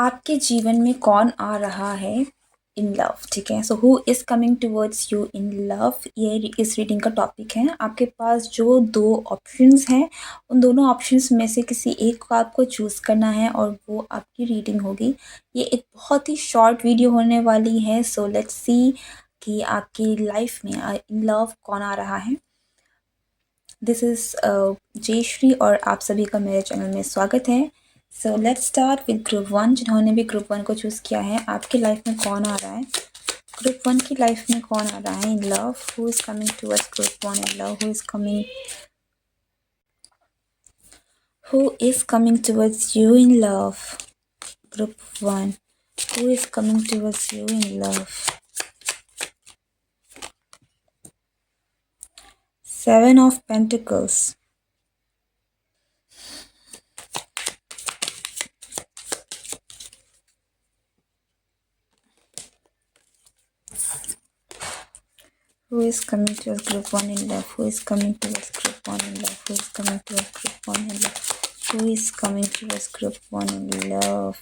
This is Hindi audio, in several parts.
आपके जीवन में कौन आ रहा है इन लव? ठीक है, so who is coming towards you in love, ये इस रीडिंग का टॉपिक है। आपके पास जो दो ऑप्शंस हैं, उन दोनों ऑप्शंस में से किसी एक को आपको चूज़ करना है और वो आपकी रीडिंग होगी। ये एक बहुत ही शॉर्ट वीडियो होने वाली है, सो लेट्स सी कि आपकी लाइफ में इन लव कौन आ रहा है। दिस इज़ जयश्री और आप सभी का मेरे चैनल में स्वागत है। So let's start with group one. जिन्होंने भी ग्रुप वन को चूज़ किया है, आपकी लाइफ में कौन आ रहा है? ग्रुप वन की लाइफ में कौन आ रहा है in love? Who is coming towards group one in love? Who is coming towards you in love? Group one, who is coming towards you in love? Seven of Pentacles. Who is coming towards group one in love? Who is coming towards group one in love? Who is coming towards group one in love? Who is coming towards group one in love?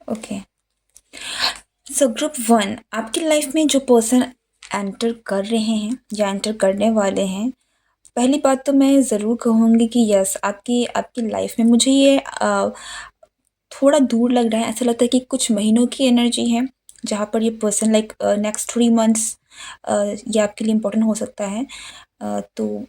Okay, so group one, आपकी लाइफ में जो पर्सन एंटर कर रहे हैं या एंटर करने वाले हैं, पहली बात तो मैं ज़रूर कहूँगी कि यस, आपकी आपकी लाइफ में मुझे ये थोड़ा दूर लग रहा है। ऐसा लगता है कि कुछ महीनों की एनर्जी है, जहाँ पर ये पर्सन लाइक नेक्स्ट 3 मंथ्स ये आपके लिए इम्पोर्टेंट हो सकता है। तो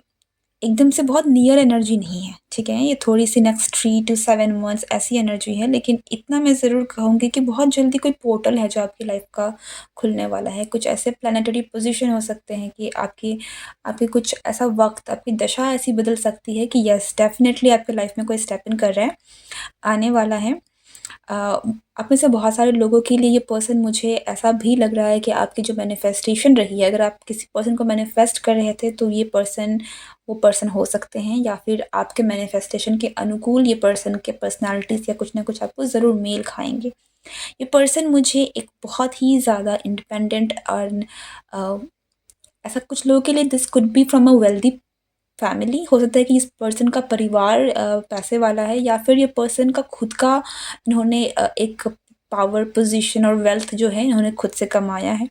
एकदम से बहुत नियर एनर्जी नहीं है, ठीक है? ये थोड़ी सी नेक्स्ट 3 to 7 मंथ्स ऐसी एनर्जी है, लेकिन इतना मैं ज़रूर कहूँगी कि बहुत जल्दी कोई पोर्टल है जो आपकी लाइफ का खुलने वाला है। कुछ ऐसे प्लैनेटरी पोजीशन हो सकते हैं कि आपकी आपकी कुछ ऐसा वक्त, आपकी दशा ऐसी बदल सकती है कि यस, डेफिनेटली आपकी लाइफ में कोई स्टेप इन कर रहा है, आने वाला है। आप में से बहुत सारे लोगों के लिए ये पर्सन, मुझे ऐसा भी लग रहा है कि आपकी जो मैनिफेस्टेशन रही है, अगर आप किसी पर्सन को मैनिफेस्ट कर रहे थे तो ये पर्सन वो पर्सन हो सकते हैं, या फिर आपके मैनिफेस्टेशन के अनुकूल ये पर्सन के पर्सनालिटीज़ या कुछ ना कुछ आपको ज़रूर मेल खाएंगे। ये पर्सन मुझे एक बहुत ही ज़्यादा इंडिपेंडेंट और ऐसा कुछ लोगों के लिए this could B from a wealthy family. हो सकता है कि इस पर्सन का परिवार पैसे वाला है, या फिर ये पर्सन का खुद का, इन्होंने एक पावर पोजीशन और वेल्थ जो है इन्होंने खुद से कमाया है,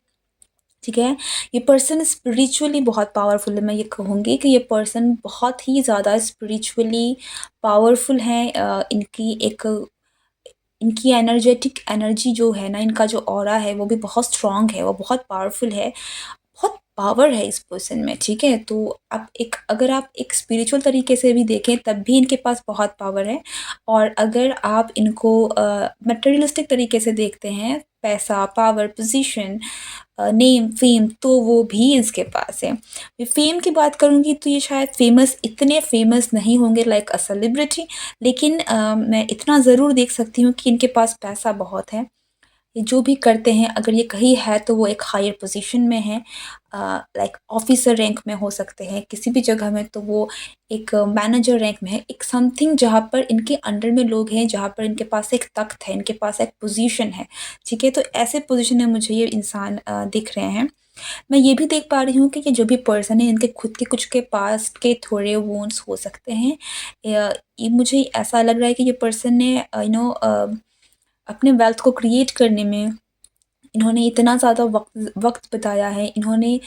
ठीक है? ये पर्सन स्पिरिचुअली बहुत पावरफुल है। मैं ये कहूँगी कि ये पर्सन बहुत ही ज़्यादा स्पिरिचुअली पावरफुल है। इनकी एनर्जेटिक एनर्जी जो है ना, इनका जो ऑरा है वो भी बहुत स्ट्रॉन्ग है, वो बहुत पावरफुल है, बहुत पावर है इस पर्सन में, ठीक है? तो आप एक, अगर आप एक स्पिरिचुअल तरीके से भी देखें तब भी इनके पास बहुत पावर है, और अगर आप इनको मटेरियलिस्टिक तरीके से देखते हैं, पैसा, पावर, पोजीशन, नेम, फेम, तो वो भी इसके पास है। मैं फेम की बात करूँगी तो ये शायद इतने फेमस नहीं होंगे लाइक अ सेलिब्रिटी, लेकिन मैं इतना ज़रूर देख सकती हूँ कि इनके पास पैसा बहुत है। ये जो भी करते हैं, अगर ये कहीं है तो वो एक हायर पोजीशन में है, लाइक ऑफिसर रैंक में हो सकते हैं, किसी भी जगह में तो वो एक मैनेजर रैंक में है, एक समथिंग जहाँ पर इनके अंडर में लोग हैं, जहाँ पर इनके पास एक तख्त है, इनके पास एक पोजीशन है, ठीक है? तो ऐसे पोजीशन में मुझे ये इंसान दिख रहे हैं। मैं ये भी देख पा रही हूँ कि ये जो भी पर्सन है, इनके खुद के कुछ के पास्ट के थोड़े वुंड्स हो सकते हैं। ये मुझे ऐसा लग रहा है कि ये पर्सन ने अपने वेल्थ को क्रिएट करने में इन्होंने इतना ज़्यादा वक़्त बिताया है, इन्होंने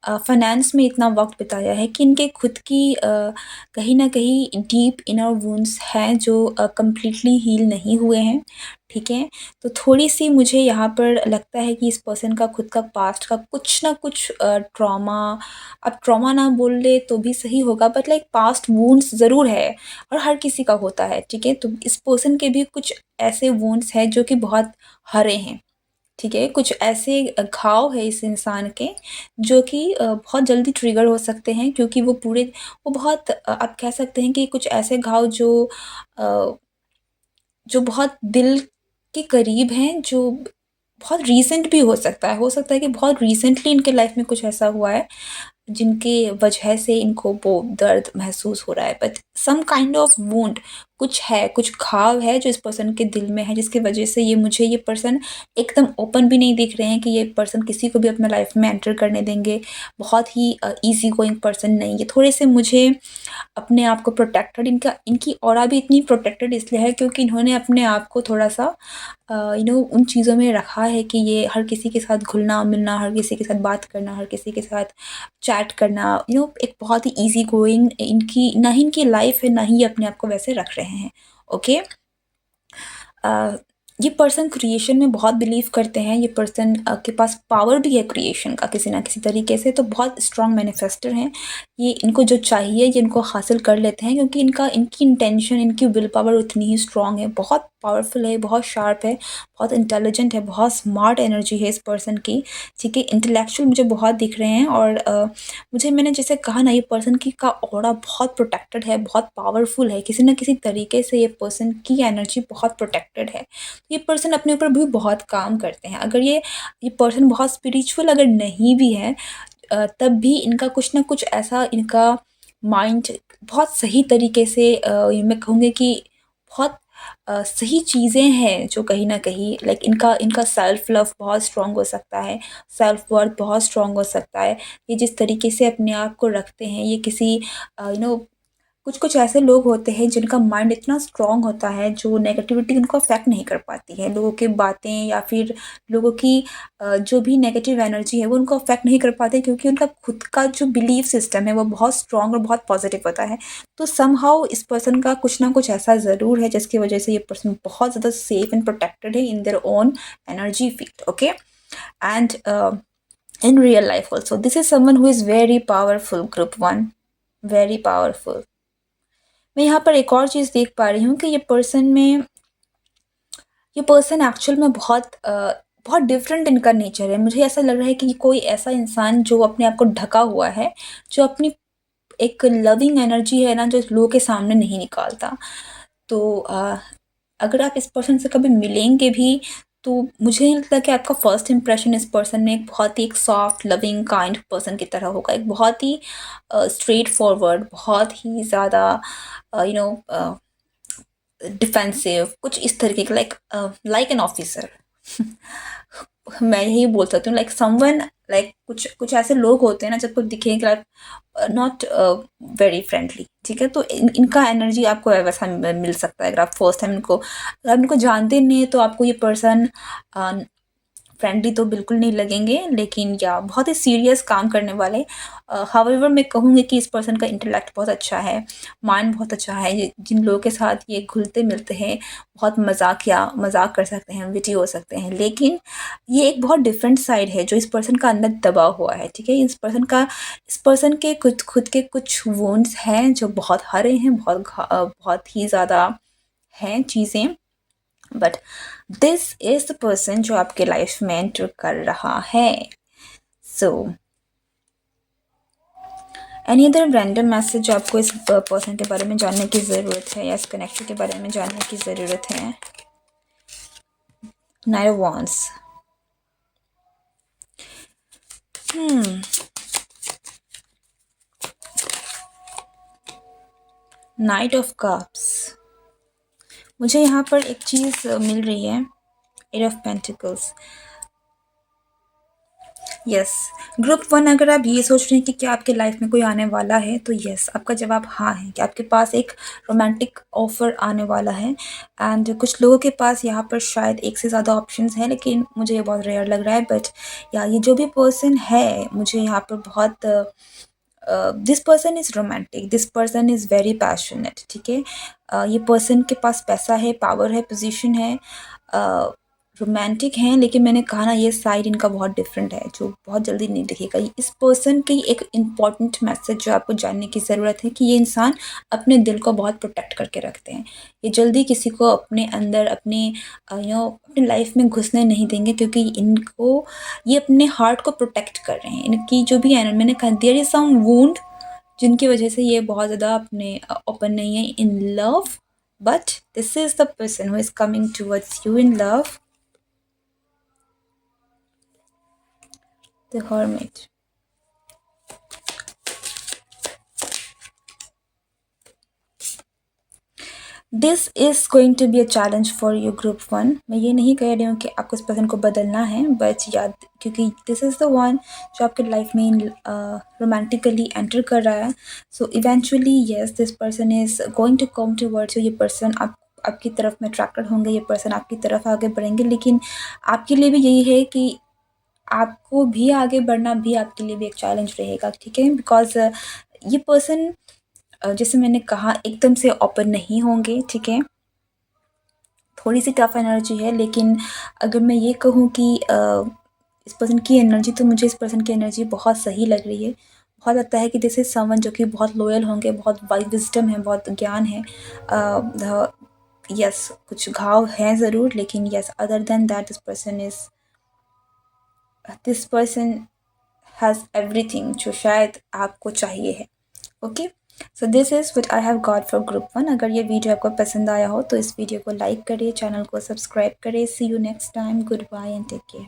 फाइनेंस में इतना वक़्त बिताया है कि इनके खुद की कहीं न कहीं डीप इनर वुंड्स हैं जो कंप्लीटली हील नहीं हुए हैं, ठीक है? तो थोड़ी-सी मुझे यहाँ पर लगता है कि इस पर्सन का खुद का पास्ट का कुछ ना कुछ ट्रॉमा, अब ट्रॉमा ना बोल ले तो भी सही होगा, बट लाइक पास्ट वुंड्स ज़रूर है, और हर किसी का होता है, ठीक है? तो इस पर्सन के भी कुछ ऐसे वुंड्स हैं जो कि बहुत हरे हैं, ठीक है? कुछ ऐसे घाव है इस इंसान के जो कि बहुत जल्दी ट्रिगर हो सकते हैं, क्योंकि वो बहुत आप कह सकते हैं कि कुछ ऐसे घाव अ, जो बहुत दिल के करीब हैं, जो बहुत रीसेंट भी हो सकता है कि बहुत रिसेंटली इनके लाइफ में कुछ ऐसा हुआ है जिनके वजह से इनको वो दर्द महसूस हो रहा है, but some kind of wound, कुछ है, कुछ घाव है जो इस पर्सन के दिल में है, जिसकी वजह से ये पर्सन एकदम ओपन भी नहीं दिख रहे हैं कि ये पर्सन किसी को भी अपने लाइफ में एंटर करने देंगे। बहुत ही ईज़ी गोइंग पर्सन नहीं, ये थोड़े से मुझे अपने आप को प्रोटेक्टेड, इनकी ऑरा भी इतनी प्रोटेक्टेड इसलिए है क्योंकि इन्होंने अपने आप को थोड़ा-सा उन चीज़ों में रखा है कि ये हर किसी के साथ घुलना-मिलना, हर किसी के साथ बात करना, हर किसी के साथ चैट करना, एक बहुत ही ईज़ी गोइंग इनकी, ना ही इनकी लाइफ़ है, ना ही ये अपने आप को वैसे रख रहे हैं। ओके? अ, ये पर्सन क्रिएशन में बहुत बिलीव करते हैं, ये पर्सन के पास पावर भी है क्रिएशन का किसी ना किसी तरीके से, तो बहुत स्ट्रॉन्ग मैनिफेस्टर हैं। ये इनको जो चाहिए ये इनको हासिल कर लेते हैं क्योंकि इनकी इंटेंशन, इनकी विल पावर उतनी ही स्ट्रॉन्ग है, बहुत पावरफुल है, बहुत शार्प है, बहुत इंटेलिजेंट है, बहुत स्मार्ट एनर्जी है इस पर्सन की, ठीक है? इंटेलेक्चुअल मुझे बहुत दिख रहे हैं और मैंने जैसे कहा ना, ये पर्सन की का ऑरा बहुत प्रोटेक्टेड है, बहुत पावरफुल है, किसी न किसी तरीके से ये पर्सन की एनर्जी बहुत प्रोटेक्टेड है। ये पर्सन अपने ऊपर भी बहुत काम करते हैं। अगर ये पर्सन बहुत स्पिरिचुअल अगर नहीं भी है, तब भी इनका कुछ ना कुछ ऐसा, इनका माइंड बहुत सही तरीके से, ये मैं कहूँगी कि बहुत सही चीज़ें हैं जो कहीं न कहीं, लाइक इनका इनका सेल्फ लव बहुत स्ट्रॉन्ग हो सकता है, सेल्फ वर्थ बहुत स्ट्रॉन्ग हो सकता है। ये जिस तरीके से अपने आप को रखते हैं, ये किसी कुछ-कुछ ऐसे लोग होते हैं जिनका माइंड इतना स्ट्रॉन्ग होता है, जो नेगेटिविटी उनको अफ़ेक्ट नहीं कर पाती है। लोगों की बातें या फिर लोगों की जो भी नेगेटिव एनर्जी है वो उनको अफ़ेक्ट नहीं कर पाते क्योंकि उनका खुद का जो बिलीफ सिस्टम है वो बहुत स्ट्रॉन्ग और बहुत पॉज़िटिव होता है। तो समहाउ इस पर्सन का कुछ ना कुछ ऐसा ज़रूर है जिसकी वज़ह से ये पर्सन बहुत ज़्यादा सेफ एंड प्रोटेक्टेड है in their own energy field, okay? And in real life also, this is someone who is very powerful, group 1, very powerful. मैं यहाँ पर एक और चीज़ देख पा रही हूँ कि ये पर्सन एक्चुअल में बहुत डिफरेंट इनका नेचर है। मुझे ऐसा लग रहा है कि ये कोई ऐसा इंसान जो अपने आप को ढका हुआ है, जो अपनी एक लविंग एनर्जी है ना, जो लोगों के सामने नहीं निकालता। तो अगर आप इस पर्सन से कभी मिलेंगे भी, तो मुझे नहीं लगता कि आपका फर्स्ट इंप्रेशन इस पर्सन में एक बहुत ही एक सॉफ्ट, लविंग, काइंड पर्सन की तरह होगा। एक बहुत ही स्ट्रेट फॉरवर्ड, बहुत ही ज़्यादा यू नो डिफेंसिव, कुछ इस तरीके का, लाइक एन ऑफिसर। मैं यही बोल सकती हूँ, लाइक समवन, लाइक कुछ कुछ ऐसे लोग होते हैं ना, जब को दिखेंगे लाइक नॉट वेरी फ्रेंडली, ठीक है? तो इनका एनर्जी आपको वैसा मिल सकता है अगर आप फर्स्ट टाइम इनको, अगर आप इनको जानते नहीं है तो आपको ये पर्सन फ्रेंडली तो बिल्कुल नहीं लगेंगे, लेकिन या बहुत ही सीरियस काम करने वाले। हाउएवर मैं कहूँगी कि इस पर्सन का इंटेलेक्ट बहुत अच्छा है, माइंड बहुत अच्छा है। जिन लोगों के साथ ये घुलते मिलते हैं, बहुत मजाक कर सकते हैं, विटी हो सकते हैं, लेकिन ये एक बहुत डिफरेंट साइड है जो इस पर्सन का अंदर दबा हुआ है, ठीक है? इस पर्सन के खुद के कुछ वुंड्स हैं जो बहुत हरे हैं, बहुत ही ज़्यादा हैं चीज़ें, but this is the person जो आपके लाइफ में एंटर कर रहा है। So any other random message जो आपको इस पर्सन के बारे में जानने की ज़रूरत है या इस कनेक्शन के बारे में जानने की ज़रूरत है? Knight of wands, knight of cups. मुझे यहाँ पर एक चीज़ मिल रही है, eight of pentacles. Yes, group 1, अगर आप ये सोच रहे हैं कि क्या आपके लाइफ में कोई आने वाला है, तो यस, आपका जवाब हाँ है कि आपके पास एक रोमांटिक ऑफ़र आने वाला है। एंड कुछ लोगों के पास यहाँ पर शायद एक से ज़्यादा ऑप्शंस हैं, लेकिन मुझे ये बहुत रेयर लग रहा है। बट या ये जो भी पर्सन है, मुझे यहाँ पर बहुत this person is romantic, this person is very passionate, ठीक है? ये पर्सन के पास पैसा है, पावर है, पोजीशन है, रोमांटिक हैं, लेकिन मैंने कहा ना, ये साइड इनका बहुत डिफरेंट है जो बहुत जल्दी नहीं दिखेगा। इस पर्सन की एक इम्पॉर्टेंट मैसेज जो आपको जानने की ज़रूरत है कि ये इंसान अपने दिल को बहुत प्रोटेक्ट करके रखते हैं। ये जल्दी किसी को अपने अंदर, अपनी लाइफ में घुसने नहीं देंगे क्योंकि ये अपने हार्ट को प्रोटेक्ट कर रहे हैं। इनकी जो भी है, मैंने कहा देयर इज़ सम वुंड जिनकी वजह से ये बहुत ज़्यादा अपने ओपन नहीं है in love, but this is the person who is coming towards you in love, the hermit. This is going to be a challenge for you group one. मैं ये नहीं कह रही हूँ कि आपको इस पर्सन को बदलना है, बट याद, क्योंकि दिस इज़ द वन जो आपके लाइफ में रोमांटिकली एंटर कर रहा है। So eventually yes, this person is going to come towards you. ये पर्सन आपकी तरफ में अट्रैक्टेड होंगे, ये पर्सन आपकी तरफ आगे बढ़ेंगे, लेकिन आपके लिए भी यही है कि आपको भी आगे बढ़ना भी आपके लिए भी एक चैलेंज रहेगा, ठीक है? बिकॉज़ ये पर्सन जैसे मैंने कहा एकदम से ओपन नहीं होंगे, ठीक है? थोड़ी सी टफ एनर्जी है, लेकिन अगर मैं ये कहूँ कि इस पर्सन की एनर्जी, तो मुझे इस पर्सन की एनर्जी बहुत सही लग रही है। बहुत लगता है कि दिस इज़ समवन जो कि बहुत लॉयल होंगे, बहुत वाइज विज़डम है, बहुत ज्ञान है। यस, कुछ घाव हैं ज़रूर, लेकिन yes, other than that this person has everything जो शायद आपको चाहिए है। Okay, so this is what I have got for group one. अगर ये वीडियो आपको पसंद आया हो तो इस वीडियो को लाइक करिए, चैनल को सब्सक्राइब करिए। See you next time, good bye and take care.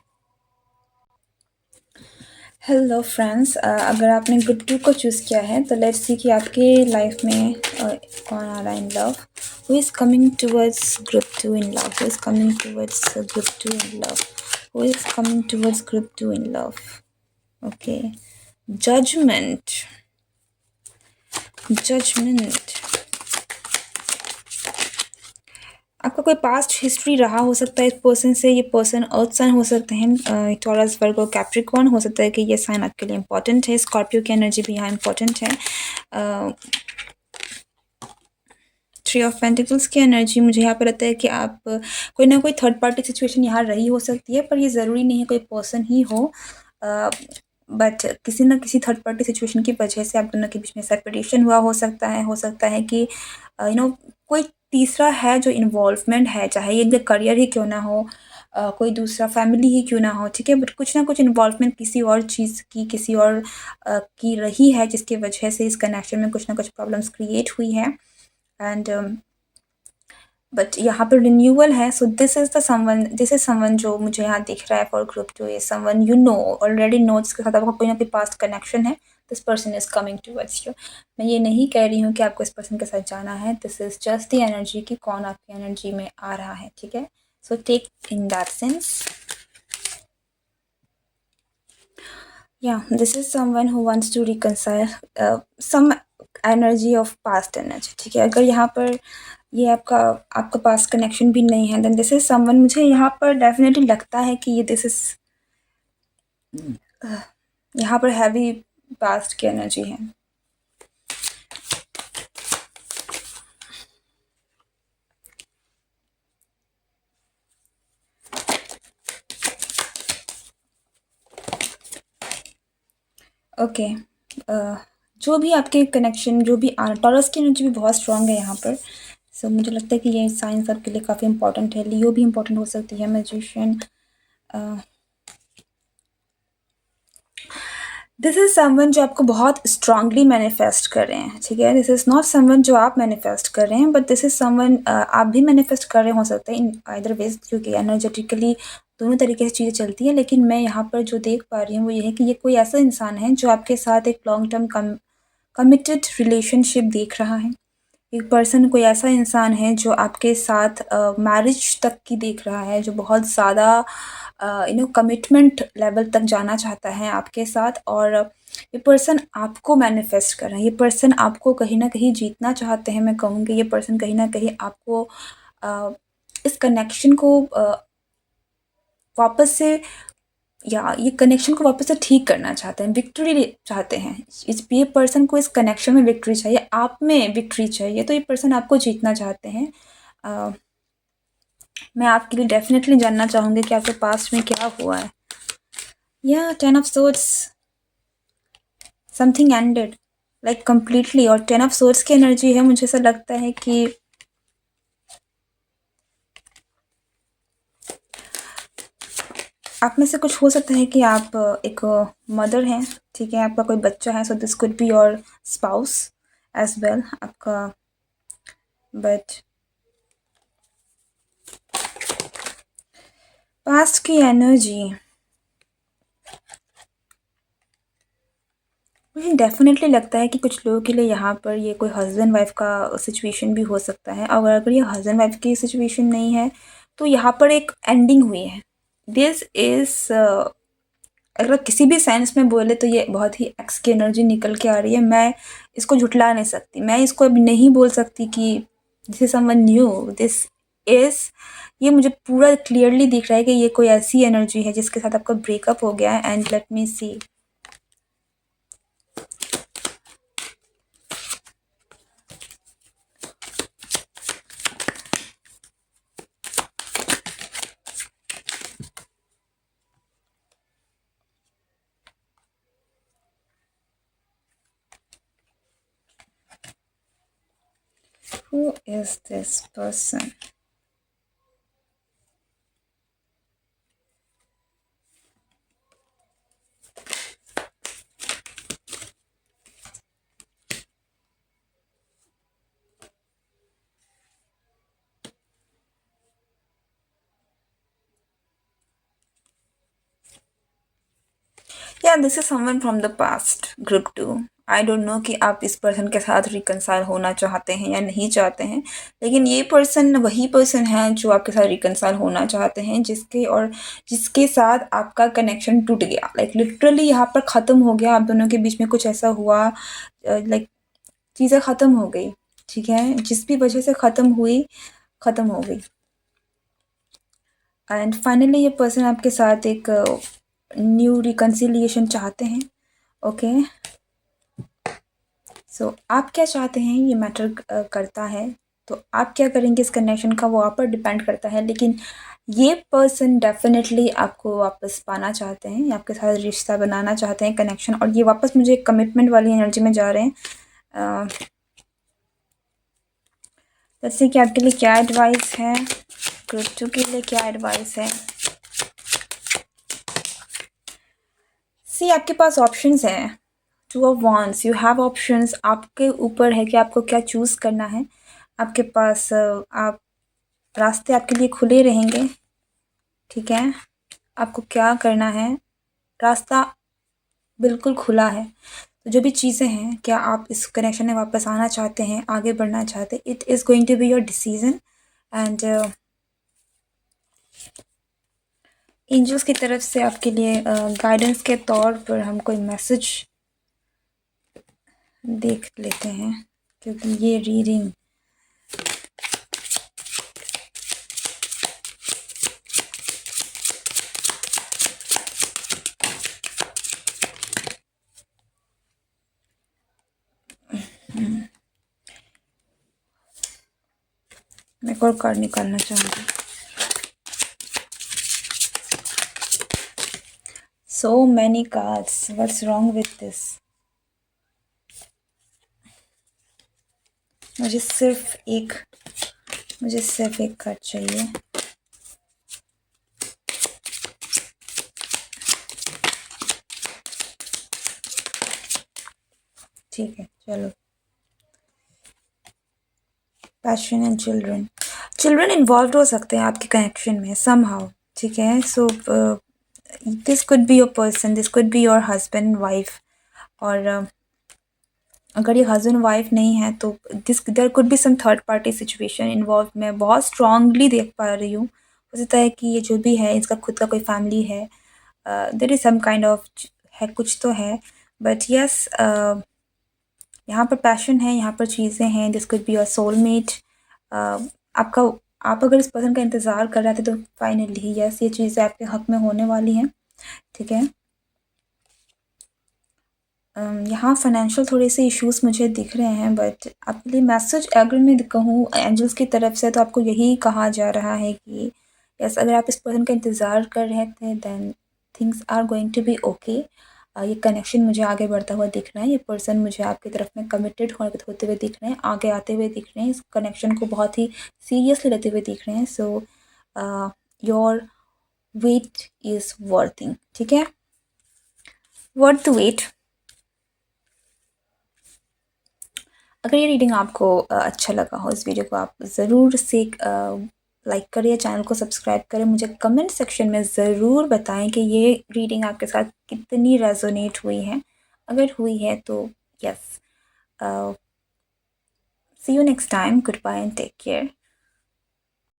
Hello friends, अगर आपने ग्रुप टू को चूज़ किया है तो लेट्स सी कि आपके लाइफ में कौन आ रहा है in love. Who is coming towards group two in love? Who is coming towards group two in love? Who is coming towards group two in love? Okay, judgment, judgment. आपका कोई पास्ट हिस्ट्री रहा हो सकता है इस पर्सन से। ये पर्सन अर्थ साइन हो सकते हैं, टॉरस, वर्गो, कैप्रिकॉर्न। हो सकता है कि ये साइन आपके लिए इंपॉर्टेंट है। स्कॉर्पियो की एनर्जी भी यहाँ इंपॉर्टेंट है। थ्री ऑफ पेंटिकल्स की एनर्जी मुझे यहाँ पे लगता है कि आप कोई ना कोई थर्ड पार्टी सिचुएशन यहाँ रही हो सकती है, पर ये ज़रूरी नहीं है कोई पर्सन ही हो। बट किसी न किसी थर्ड पार्टी सिचुएशन की वजह से आप दोनों के बीच में सेपरेशन हुआ हो सकता है। हो सकता है कि कोई तीसरा है जो इन्वॉल्वमेंट है, चाहे ये इनका करियर ही क्यों ना हो, कोई दूसरा फैमिली ही क्यों ना हो, ठीक है? बट कुछ ना कुछ इन्वॉल्वमेंट किसी और चीज़ की, किसी और की रही है, जिसकी वजह से इस कनेक्शन में कुछ ना कुछ प्रॉब्लम्स क्रिएट हुई है। एंड बट यहाँ पर रिन्यूअल है। सो दिस इज समवन जो मुझे यहाँ दिख रहा है फॉर ग्रुप टू। ये someone you know, already know, जिसके साथ आपका कोई ना कोई पास्ट कनेक्शन है। This person is coming towards you. मैं ये नहीं कह रही हूँ कि आपको इस पर्सन के साथ जाना है। This is just the energy कि कौन आपकी एनर्जी में आ रहा है, ठीक है? So take in that sense. Yeah, this is someone who wants to reconcile some energy of past energy, ठीक है? अगर यहाँ पर ये आपका आपका पास्ट कनेक्शन भी नहीं है, देन दिस इज समवन, मुझे यहाँ पर डेफिनेटली लगता है कि ये दिस इज यहाँ पर हैवी पास्ट की एनर्जी है। ओके, जो भी आपके कनेक्शन, जो भी टॉरस की एनर्जी भी बहुत स्ट्रांग है यहाँ पर। सो मुझे लगता है कि ये साइंस आपके लिए काफ़ी इंपॉर्टेंट है। लियो भी इंपॉर्टेंट हो सकती है, मैजिशियन। दिस इज़ समवन जो आपको बहुत स्ट्रांगली मैनिफेस्ट कर रहे हैं, ठीक है? दिस इज़ नॉट समवन जो आप मैनिफेस्ट कर रहे हैं, बट दिस इज़ समवन आप भी मैनिफेस्ट कर रहे हो सकते हैं, इन आइदर वेज, क्योंकि एनर्जेटिकली दोनों तरीके से चीज़ें चलती हैं। लेकिन मैं यहाँ पर जो देख पा रही हूँ वो ये है कि ये कोई ऐसा इंसान है जो आपके साथ एक लॉन्ग टर्म कमिटेड रिलेशनशिप देख रहा है। एक पर्सन, कोई ऐसा इंसान है जो आपके साथ मैरिज तक की देख रहा है, जो बहुत ज़्यादा कमिटमेंट लेवल तक जाना चाहता है आपके साथ। और ये पर्सन आपको मैनिफेस्ट कर रहा है। ये पर्सन आपको कहीं न कहीं जीतना चाहते हैं। मैं कहूँगी ये पर्सन कहीं न कहीं आपको अ, इस कनेक्शन को वापस से, या ये कनेक्शन को वापस से ठीक करना चाहते हैं, विक्ट्री चाहते हैं। इस ये पर्सन को इस कनेक्शन में विक्ट्री चाहिए, आप में विक्ट्री चाहिए, तो ये पर्सन आपको जीतना चाहते हैं। मैं आपके लिए डेफिनेटली जानना चाहूँगी कि आपके पास्ट में क्या हुआ है। या 10 of swords, something ended like completely. और 10 ऑफ सोर्ड्स की एनर्जी है, मुझे ऐसा लगता है कि आप में से कुछ हो सकता है कि आप एक मदर हैं, ठीक है? आपका कोई बच्चा है, so this could be your spouse as well आपका। बट पास्ट की एनर्जी, मुझे डेफ़िनेटली लगता है कि कुछ लोगों के लिए यहाँ पर ये कोई हस्बैंड वाइफ़ का सिचुएशन भी हो सकता है, और अगर ये हस्बैंड वाइफ़ की सिचुएशन नहीं है, तो यहाँ पर एक एंडिंग हुई है। दिस इज़ अगर किसी भी सेंस में बोले तो ये बहुत ही एक्स की एनर्जी निकल के आ रही है। मैं इसको झुठला नहीं सकती। मैं इसको अभी नहीं बोल सकती कि this is someone new, this is ये मुझे पूरा क्लियरली दिख रहा है कि ये कोई ऐसी एनर्जी है जिसके साथ आपका ब्रेकअप हो गया है। And let me see. Who is this person? या this is someone from the past, group 2। I don't know कि आप इस पर्सन के साथ रिकनसाइल होना चाहते हैं या नहीं चाहते हैं, लेकिन ये पर्सन वही पर्सन है जो आपके साथ रिकनसाइल होना चाहते हैं, जिसके साथ आपका कनेक्शन टूट गया। लाइक लिटरली यहाँ पर ख़त्म हो गया, आप दोनों के बीच में कुछ ऐसा हुआ, लाइक चीज़ें ख़त्म हो गई। ठीक है, जिस भी वजह से ख़त्म हुई, ख़त्म हो गई। एंड फाइनली ये पर्सन आपके साथ एक न्यू रिकन्सिलिएशन चाहते हैं। ओके, सो आप क्या चाहते हैं ये मैटर करता है। तो आप क्या करेंगे इस कनेक्शन का, वो आप पर डिपेंड करता है। लेकिन ये पर्सन डेफिनेटली आपको वापस पाना चाहते हैं, आपके साथ रिश्ता बनाना चाहते हैं, कनेक्शन, और ये वापस मुझे कमिटमेंट वाली एनर्जी में जा रहे हैं। जैसे कि आपके लिए क्या एडवाइस है, ग्रुप 2 के लिए क्या एडवाइस है। सी, आपके पास ऑप्शंस हैं। 2 of wands, you have options. आपके ऊपर है कि आपको क्या चूज़ करना है। आपके पास आप रास्ते आपके लिए खुले रहेंगे। ठीक है, आपको क्या करना है, रास्ता बिल्कुल खुला है। तो जो भी चीज़ें हैं, क्या आप इस कनेक्शन में वापस आना चाहते हैं, आगे बढ़ना चाहते हैं, it is going to be your decision. And angels की तरफ से आपके लिए गाइडेंस के तौर पर हम कोई मैसेज देख लेते हैं, क्योंकि ये रीडिंग मैं एक और कार्ड निकालना चाहूँगी। So many cards. What's wrong with this? मुझे सिर्फ एक कार्ड चाहिए। ठीक है, चलो। पैशन एंड चिल्ड्रन इन्वॉल्व हो सकते हैं आपके कनेक्शन में समहाउ। ठीक है, so this could be your person, this could be your husband wife. और अगर ये हस्बैंड वाइफ नहीं है तो this there could be some third party situation involve. मैं बहुत स्ट्रांगली देख पा रही हूँ। हो सकता है कि ये जो भी है इसका खुद का कोई फैमिली है, there is some kind of है, कुछ तो है। बट यस, यहाँ पर पैशन है, यहाँ पर चीज़ें हैं। This could be your soulmate. आपका आप अगर इस पर्सन का इंतज़ार कर रहे थे तो फाइनली यस, ये चीज़ें आपके हक़ में होने वाली हैं। ठीक है, यहाँ फाइनेंशियल थोड़े से इश्यूज़ मुझे दिख रहे हैं, बट आपके लिए मैसेज अगर मैं कहूँ एंजल्स की तरफ से, तो आपको यही कहा जा रहा है कि यस, अगर आप इस पर्सन का इंतज़ार कर रहे थे then things are going to be okay. ये कनेक्शन मुझे आगे बढ़ता हुआ दिख रहा है। ये पर्सन मुझे आपकी तरफ में कमिटेड होते हुए दिख रहे हैं, आगे आते हुए दिख रहे हैं, इस कनेक्शन को बहुत ही सीरियसली लेते हुए दिख रहे हैं। So your weight is worthing. ठीक है, वर्थ द वेट। अगर ये रीडिंग आपको अच्छा लगा हो, इस वीडियो को आप ज़रूर से लाइक करिए, चैनल को सब्सक्राइब करें। मुझे कमेंट सेक्शन में ज़रूर बताएं कि ये रीडिंग आपके साथ कितनी रेजोनेट हुई है। अगर हुई है तो yes, see you next time, good bye and take care.